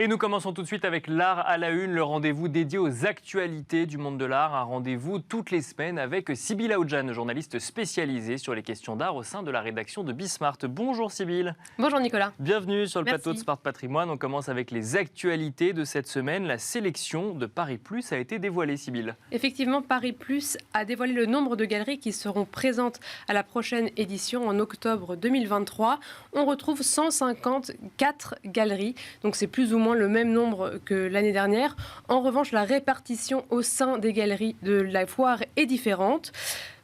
Et nous commençons tout de suite avec l'art à la une, le rendez-vous dédié aux actualités du monde de l'art. Un rendez-vous toutes les semaines avec Sybille Aoudjan, journaliste spécialisée sur les questions d'art au sein de la rédaction de Bismart. Bonjour Sybille. Bonjour Nicolas. Bienvenue sur le Merci. plateau de Smart Patrimoine. On commence avec les actualités de cette semaine. La sélection de Paris Plus a été dévoilée, Sybille. Effectivement, Paris Plus a dévoilé le nombre de galeries qui seront présentes à la prochaine édition en octobre 2023. On retrouve 154 galeries, donc c'est plus ou moins le même nombre que l'année dernière. En revanche, la répartition au sein des galeries de la foire est différente.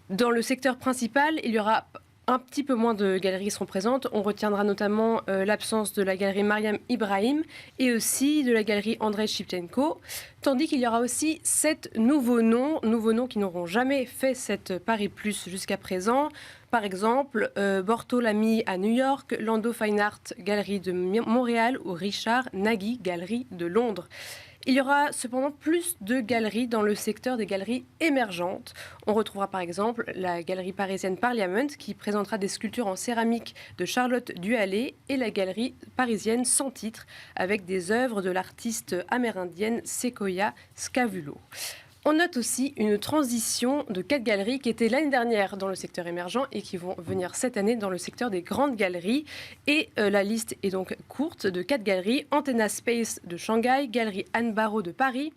Dans le secteur principal, il y aura un petit peu moins de galeries qui seront présentes. On retiendra notamment l'absence de la galerie Mariam Ibrahim et aussi de la galerie Andrei Shevchenko. Tandis qu'il y aura aussi 7 nouveaux noms qui n'auront jamais fait cette Paris Plus jusqu'à présent. Par exemple, Bortolami à New York, Lando Fine Art Galerie de Montréal ou Richard Nagy Galerie de Londres. Il y aura cependant plus de galeries dans le secteur des galeries émergentes. On retrouvera par exemple la galerie parisienne Parliament qui présentera des sculptures en céramique de Charlotte Duhallet et la galerie parisienne Sans Titre avec des œuvres de l'artiste amérindienne Sequoia Scavulo. On note aussi une transition de 4 galeries qui étaient l'année dernière dans le secteur émergent et qui vont venir cette année dans le secteur des grandes galeries. Et la liste est donc courte de 4 galeries. Antenna Space de Shanghai, Galerie Anne Barraud de Paris,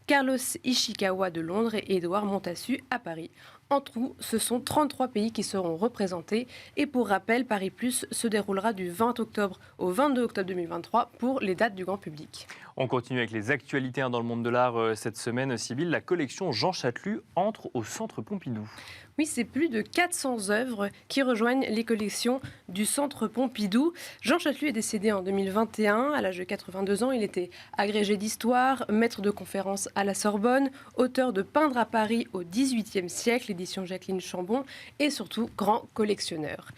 Carlos Ishikawa de Londres et Édouard Montassu à Paris. En tout, ce sont 33 pays qui seront représentés. Et pour rappel, Paris Plus se déroulera du 20 octobre au 22 octobre 2023 pour les dates du grand public. On continue avec les actualités dans le monde de l'art cette semaine. Sybille, la collection Jean Chatelus entre au Centre Pompidou. Oui, c'est plus de 400 œuvres qui rejoignent les collections du Centre Pompidou. Jean Chatelus est décédé en 2021, à l'âge de 82 ans. Il était agrégé d'histoire, maître de conférences à la Sorbonne, auteur de Peindre à Paris au XVIIIe siècle, édition Jacqueline Chambon, et surtout grand collectionneur.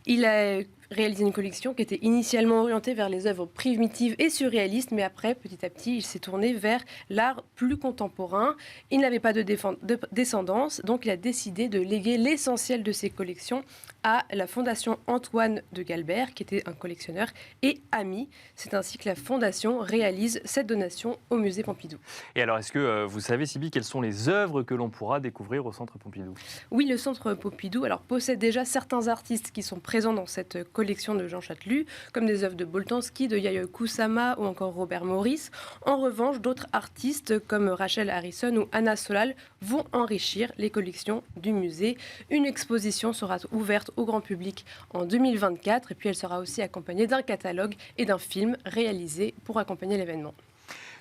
Il a réalisé une collection qui était initialement orientée vers les œuvres primitives et surréalistes, mais après, petit à petit, il s'est tourné vers l'art plus contemporain. Il n'avait pas de descendance, donc il a décidé de léguer l'essentiel de ses collections à la Fondation Antoine de Galbert, qui était un collectionneur et ami. C'est ainsi que la Fondation réalise cette donation au musée Pompidou. Et alors, est-ce que vous savez, Sybille, quelles sont les œuvres que l'on pourra découvrir au Centre Pompidou ? Oui, le Centre Pompidou possède déjà certains artistes qui sont présents dans cette collection de Jean Chatelus, comme des œuvres de Boltanski, de Yayoi Kusama ou encore Robert Morris. En revanche, d'autres artistes comme Rachel Harrison ou Anna Solal vont enrichir les collections du musée. Une exposition sera ouverte au grand public en 2024 et puis elle sera aussi accompagnée d'un catalogue et d'un film réalisé pour accompagner l'événement.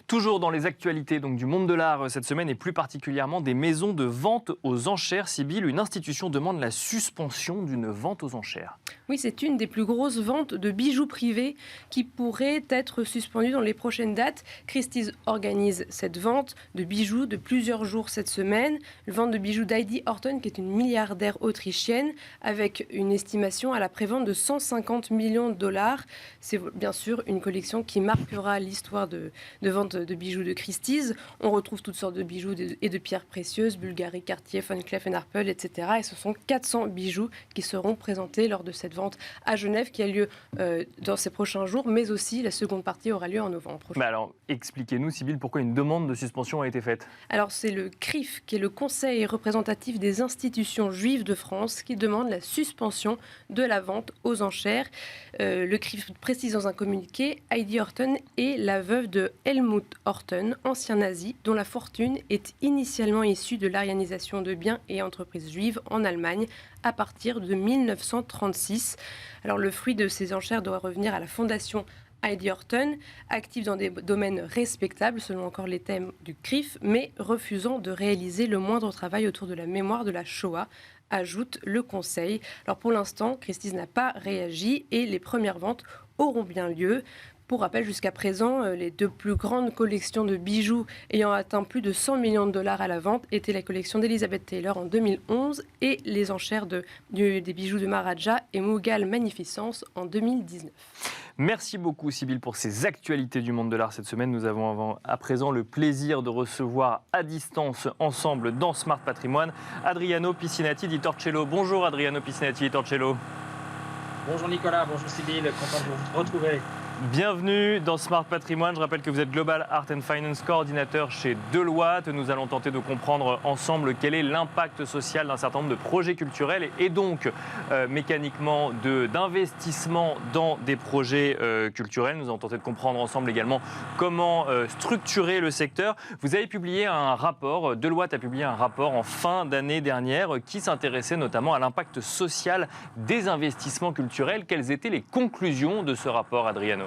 Toujours dans les actualités du monde de l'art cette semaine et plus particulièrement des maisons de vente aux enchères. Sybille, une institution demande la suspension d'une vente aux enchères. Oui, c'est une des plus grosses ventes de bijoux privés qui pourrait être suspendue dans les prochaines dates. Christie's organise cette vente de bijoux de plusieurs jours cette semaine. La vente de bijoux d'Heidi Horton, qui est une milliardaire autrichienne, avec une estimation à la prévente de 150 millions de dollars. C'est bien sûr une collection qui marquera l'histoire de vente de bijoux de Christie's. On retrouve toutes sortes de bijoux et de pierres précieuses, Bulgari, Cartier, Van Cleef & Arpels, etc. Et ce sont 400 bijoux qui seront présentés lors de cette vente à Genève qui a lieu dans ces prochains jours, mais aussi la seconde partie aura lieu en novembre prochain. Alors, expliquez-nous, Sybille, pourquoi une demande de suspension a été faite ? Alors, c'est le CRIF, qui est le Conseil représentatif des institutions juives de France, qui demande la suspension de la vente aux enchères. Le CRIF précise dans un communiqué, Heidi Horton est la veuve de Helmut Horton, ancien nazi, dont la fortune est initialement issue de l'arianisation de biens et entreprises juives en Allemagne à partir de 1936. Alors le fruit de ces enchères doit revenir à la fondation Heidi Horton, active dans des domaines respectables selon encore les thèmes du CRIF, mais refusant de réaliser le moindre travail autour de la mémoire de la Shoah, ajoute le Conseil. Alors pour l'instant, Christie's n'a pas réagi et les premières ventes auront bien lieu. Pour rappel, jusqu'à présent, les deux plus grandes collections de bijoux ayant atteint plus de 100 millions de dollars à la vente étaient la collection d'Elizabeth Taylor en 2011 et les enchères des bijoux de Maharaja et Mughal Magnificence en 2019. Merci beaucoup Sybille pour ces actualités du monde de l'art cette semaine. Nous avons à présent le plaisir de recevoir à distance ensemble dans Smart Patrimoine Adriano Piscinati di Torcello. Bonjour Adriano Piscinati di Torcello. Bonjour Nicolas, bonjour Sybille, content de vous retrouver. Bienvenue dans Smart Patrimoine. Je rappelle que vous êtes Global Art and Finance coordinateur chez Deloitte. Nous allons tenter de comprendre ensemble quel est l'impact social d'un certain nombre de projets culturels et donc mécaniquement d'investissement dans des projets culturels. Nous allons tenter de comprendre ensemble également comment structurer le secteur. Vous avez publié un rapport, Deloitte a publié un rapport en fin d'année dernière qui s'intéressait notamment à l'impact social des investissements culturels. Quelles étaient les conclusions de ce rapport, Adriano ?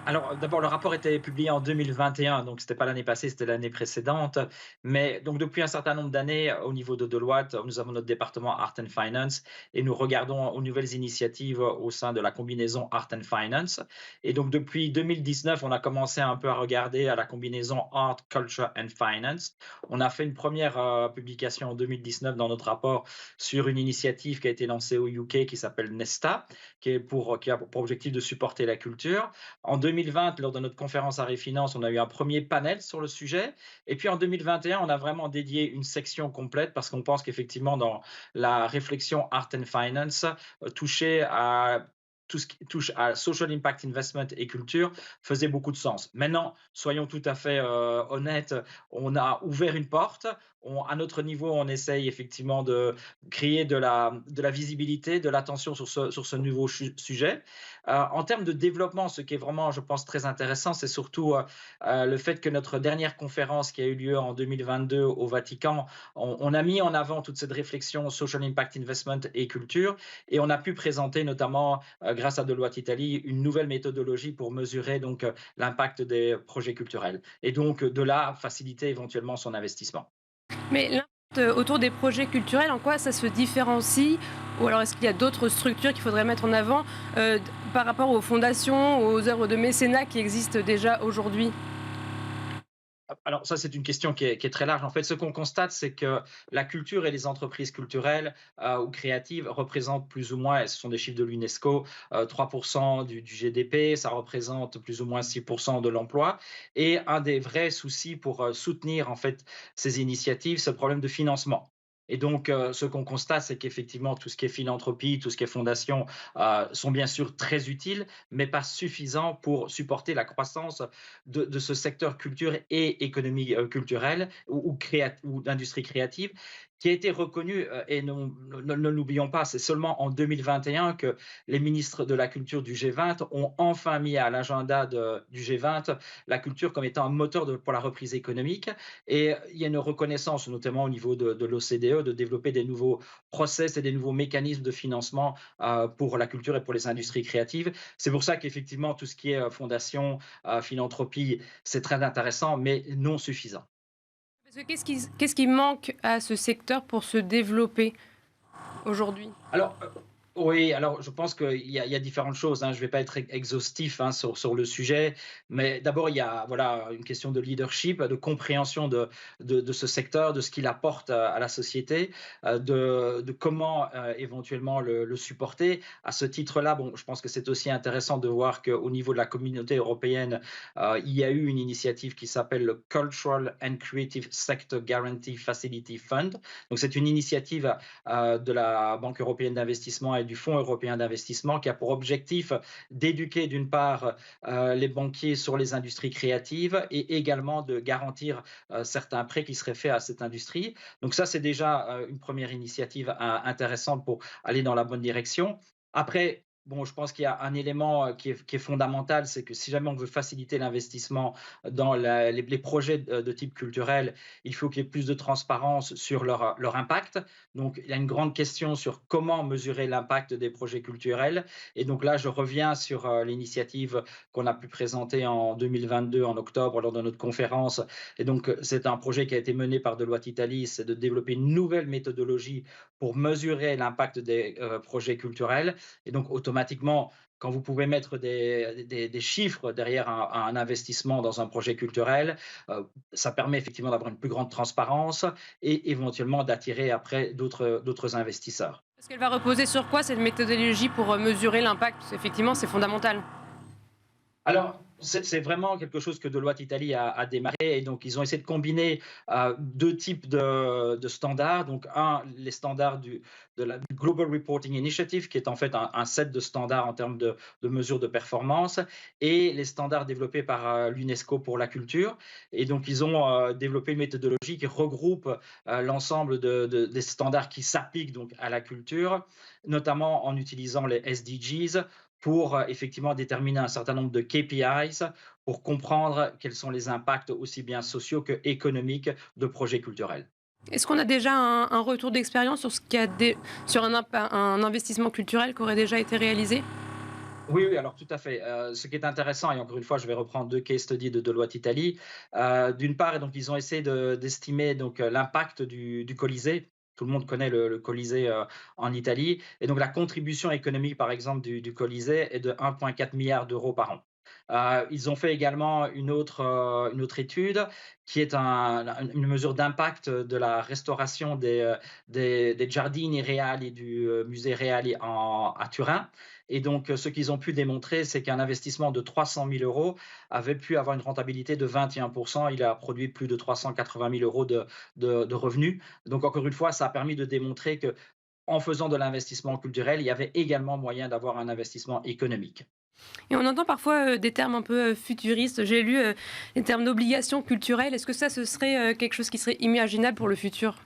Alors, d'abord, le rapport était publié en 2021, donc ce n'était pas l'année passée, c'était l'année précédente. Mais donc, depuis un certain nombre d'années, au niveau de Deloitte, nous avons notre département Art and Finance et nous regardons aux nouvelles initiatives au sein de la combinaison Art and Finance. Et donc, depuis 2019, on a commencé un peu à regarder à la combinaison Art, Culture and Finance. On a fait une première publication en 2019 dans notre rapport sur une initiative qui a été lancée au UK qui s'appelle Nesta, qui a pour objectif de supporter la culture. En 2020, lors de notre conférence Art et Finance, on a eu un premier panel sur le sujet. Et puis en 2021, on a vraiment dédié une section complète parce qu'on pense qu'effectivement, dans la réflexion Art and Finance, toucher à tout ce qui touche à social impact investment et culture faisait beaucoup de sens. Maintenant, soyons tout à fait honnêtes, on a ouvert une porte. À notre niveau, on essaye effectivement de créer de la visibilité, de l'attention sur ce nouveau sujet. En termes de développement, ce qui est vraiment, je pense, très intéressant, c'est surtout le fait que notre dernière conférence qui a eu lieu en 2022 au Vatican, on a mis en avant toute cette réflexion social impact investment et culture, et on a pu présenter notamment, grâce à Deloitte Italie, une nouvelle méthodologie pour mesurer donc l'impact des projets culturels, et donc de là faciliter éventuellement son investissement. Mais l'impact autour des projets culturels, en quoi ça se différencie? Ou alors est-ce qu'il y a d'autres structures qu'il faudrait mettre en avant par rapport aux fondations, aux œuvres de mécénat qui existent déjà aujourd'hui? Alors ça, c'est une question qui est très large. En fait, ce qu'on constate, c'est que la culture et les entreprises culturelles ou créatives représentent plus ou moins, et ce sont des chiffres de l'UNESCO, 3% du GDP, ça représente plus ou moins 6% de l'emploi. Et un des vrais soucis pour soutenir en fait ces initiatives, c'est le problème de financement. Et donc, ce qu'on constate, c'est qu'effectivement, tout ce qui est philanthropie, tout ce qui est fondation, sont bien sûr très utiles, mais pas suffisants pour supporter la croissance de ce secteur culture et économie culturelle ou d'industrie créative, qui a été reconnu, et ne l'oublions pas, c'est seulement en 2021 que les ministres de la culture du G20 ont enfin mis à l'agenda du G20 la culture comme étant un moteur pour la reprise économique. Et il y a une reconnaissance, notamment au niveau de l'OCDE, de développer des nouveaux process et des nouveaux mécanismes de financement pour la culture et pour les industries créatives. C'est pour ça qu'effectivement, tout ce qui est fondation, philanthropie, c'est très intéressant, mais non suffisant. Parce que qu'est-ce qui manque à ce secteur pour se développer aujourd'hui? Alors, oui, alors je pense qu'il y a différentes choses, hein. Je ne vais pas être exhaustif sur le sujet, mais d'abord, il y a voilà, une question de leadership, de compréhension de ce secteur, de ce qu'il apporte à la société, de comment éventuellement le supporter. À ce titre-là, bon, je pense que c'est aussi intéressant de voir qu'au niveau de la communauté européenne, il y a eu une initiative qui s'appelle le Cultural and Creative Sector Guarantee Facility Fund. Donc, c'est une initiative de la Banque européenne d'investissement et du Fonds européen d'investissement qui a pour objectif d'éduquer d'une part les banquiers sur les industries créatives et également de garantir certains prêts qui seraient faits à cette industrie. Donc ça, c'est déjà une première initiative intéressante pour aller dans la bonne direction. Après, bon, je pense qu'il y a un élément qui est fondamental, c'est que si jamais on veut faciliter l'investissement dans les projets de type culturel, il faut qu'il y ait plus de transparence sur leur impact. Donc, il y a une grande question sur comment mesurer l'impact des projets culturels. Et donc là, je reviens sur l'initiative qu'on a pu présenter en 2022, en octobre, lors de notre conférence. Et donc, c'est un projet qui a été mené par Deloitte Italie, c'est de développer une nouvelle méthodologie pour mesurer l'impact des projets culturels. Et donc, automatiquement, quand vous pouvez mettre des chiffres derrière un investissement dans un projet culturel, ça permet effectivement d'avoir une plus grande transparence et éventuellement d'attirer après d'autres investisseurs. Parce qu'elle va reposer sur quoi cette méthodologie pour mesurer l'impact? Effectivement, c'est fondamental. Alors, C'est vraiment quelque chose que Deloitte Italie a démarré et donc ils ont essayé de combiner deux types de standards. Donc les standards du Global Reporting Initiative, qui est en fait un set de standards en termes de mesures de performance, et les standards développés par l'UNESCO pour la culture. Et donc ils ont développé une méthodologie qui regroupe l'ensemble des standards qui s'appliquent donc à la culture, notamment en utilisant les SDGs pour effectivement déterminer un certain nombre de KPIs pour comprendre quels sont les impacts aussi bien sociaux que économiques de projets culturels. Est-ce qu'on a déjà un retour d'expérience sur, sur un investissement culturel qui aurait déjà été réalisé? Oui, oui, alors tout à fait. Ce qui est intéressant, et encore une fois, je vais reprendre deux case studies de Deloitte Italie. D'une part, donc, ils ont essayé d'estimer donc l'impact du Colisée. Tout le monde connaît le Colisée en Italie. Et donc, la contribution économique, par exemple, du Colisée est de 1,4 milliard d'euros par an. Ils ont fait également une autre étude qui est une mesure d'impact de la restauration des Giardini Reali du musée Reali à Turin. Et donc, ce qu'ils ont pu démontrer, c'est qu'un investissement de 300 000 euros avait pu avoir une rentabilité de 21%. Il a produit plus de 380 000 euros de revenus. Donc, encore une fois, ça a permis de démontrer que en faisant de l'investissement culturel, il y avait également moyen d'avoir un investissement économique. Et on entend parfois des termes un peu futuristes. J'ai lu les termes d'obligation culturelle. Est-ce que ça, ce serait quelque chose qui serait imaginable pour le futur?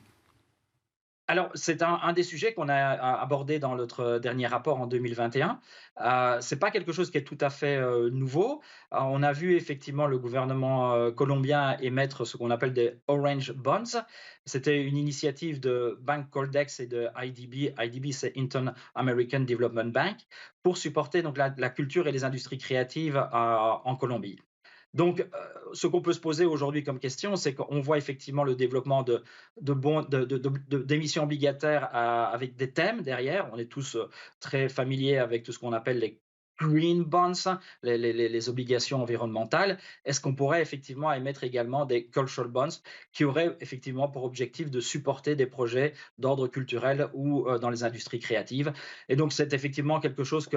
Alors, c'est un des sujets qu'on a abordé dans notre dernier rapport en 2021. Ce n'est pas quelque chose qui est tout à fait nouveau. On a vu effectivement le gouvernement colombien émettre ce qu'on appelle des Orange Bonds. C'était une initiative de Bank Coldex et de IDB. IDB, c'est Inter-American Development Bank, pour supporter donc la culture et les industries créatives en Colombie. Donc, ce qu'on peut se poser aujourd'hui comme question, c'est qu'on voit effectivement le développement d'émissions obligataires avec des thèmes derrière. On est tous très familiers avec tout ce qu'on appelle les green bonds, les obligations environnementales. Est-ce qu'on pourrait effectivement émettre également des cultural bonds qui auraient effectivement pour objectif de supporter des projets d'ordre culturel ou dans les industries créatives? Et donc, c'est effectivement quelque chose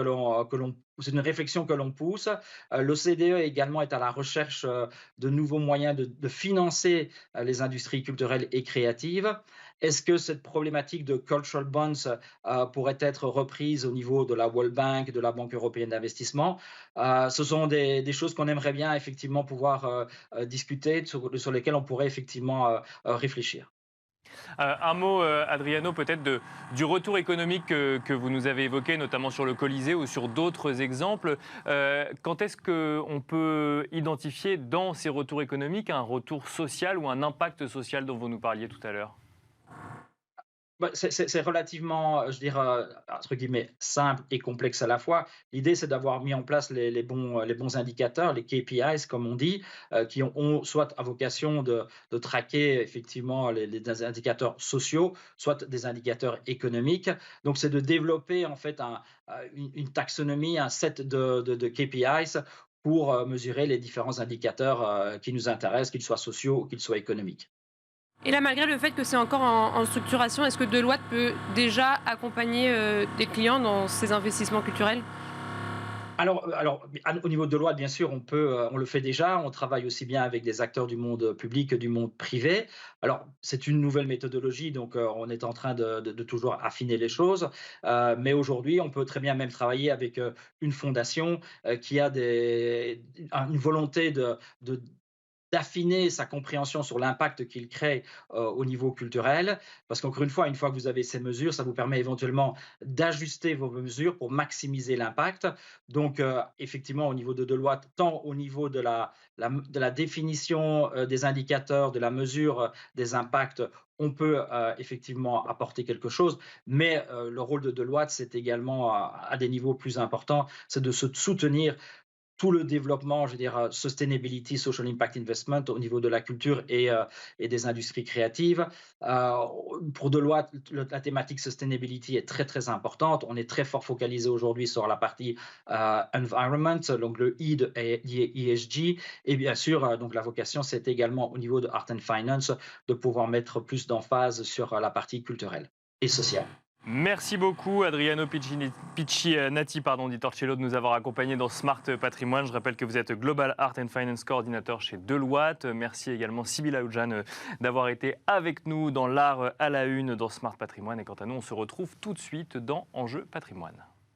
c'est une réflexion que l'on pousse. L'OCDE également est à la recherche de nouveaux moyens de financer les industries culturelles et créatives. Est-ce que cette problématique de cultural bonds pourrait être reprise au niveau de la World Bank, de la Banque européenne d'investissement? Ce sont des choses qu'on aimerait bien effectivement pouvoir discuter, sur lesquelles on pourrait effectivement réfléchir. Un mot, Adriano, peut-être du retour économique que vous nous avez évoqué, notamment sur le Colisée ou sur d'autres exemples. Quand est-ce qu'on peut identifier dans ces retours économiques un retour social ou un impact social dont vous nous parliez tout à l'heure? Bah, c'est relativement, je dirais, entre guillemets, simple et complexe à la fois. L'idée, c'est d'avoir mis en place les bons indicateurs, les KPIs, comme on dit, qui ont soit à vocation de traquer effectivement les indicateurs sociaux, soit des indicateurs économiques. Donc, c'est de développer en fait une taxonomie, un set de KPIs pour mesurer les différents indicateurs qui nous intéressent, qu'ils soient sociaux ou qu'ils soient économiques. Et là, malgré le fait que c'est encore en structuration, est-ce que Deloitte peut déjà accompagner des clients dans ces investissements culturels? Alors, au niveau de Deloitte, bien sûr, on le fait déjà. On travaille aussi bien avec des acteurs du monde public que du monde privé. Alors, c'est une nouvelle méthodologie, donc on est en train de toujours affiner les choses. Mais aujourd'hui, on peut très bien même travailler avec une fondation qui a une volonté d'affiner sa compréhension sur l'impact qu'il crée au niveau culturel. Parce qu'encore une fois que vous avez ces mesures, ça vous permet éventuellement d'ajuster vos mesures pour maximiser l'impact. Donc, effectivement, au niveau de Deloitte, tant au niveau de la définition des indicateurs, de la mesure des impacts, on peut effectivement apporter quelque chose, mais le rôle de Deloitte, c'est également à des niveaux plus importants, c'est de se soutenir tout le développement, je veux dire, sustainability, social impact investment au niveau de la culture et des industries créatives. Euh, pour Deloitte, la thématique sustainability est très, très importante. On est très fort focalisé aujourd'hui sur la partie environment, donc le E de ESG. Et bien sûr, donc la vocation, c'est également au niveau de Art and Finance de pouvoir mettre plus d'emphase sur la partie culturelle et sociale. Merci beaucoup Adriano Piccinatti di Torcello de nous avoir accompagnés dans Smart Patrimoine. Je rappelle que vous êtes Global Art and Finance Coordinator chez Deloitte. Merci également Sybilla Oudjan d'avoir été avec nous dans l'art à la une dans Smart Patrimoine. Et quant à nous, on se retrouve tout de suite dans Enjeu Patrimoine.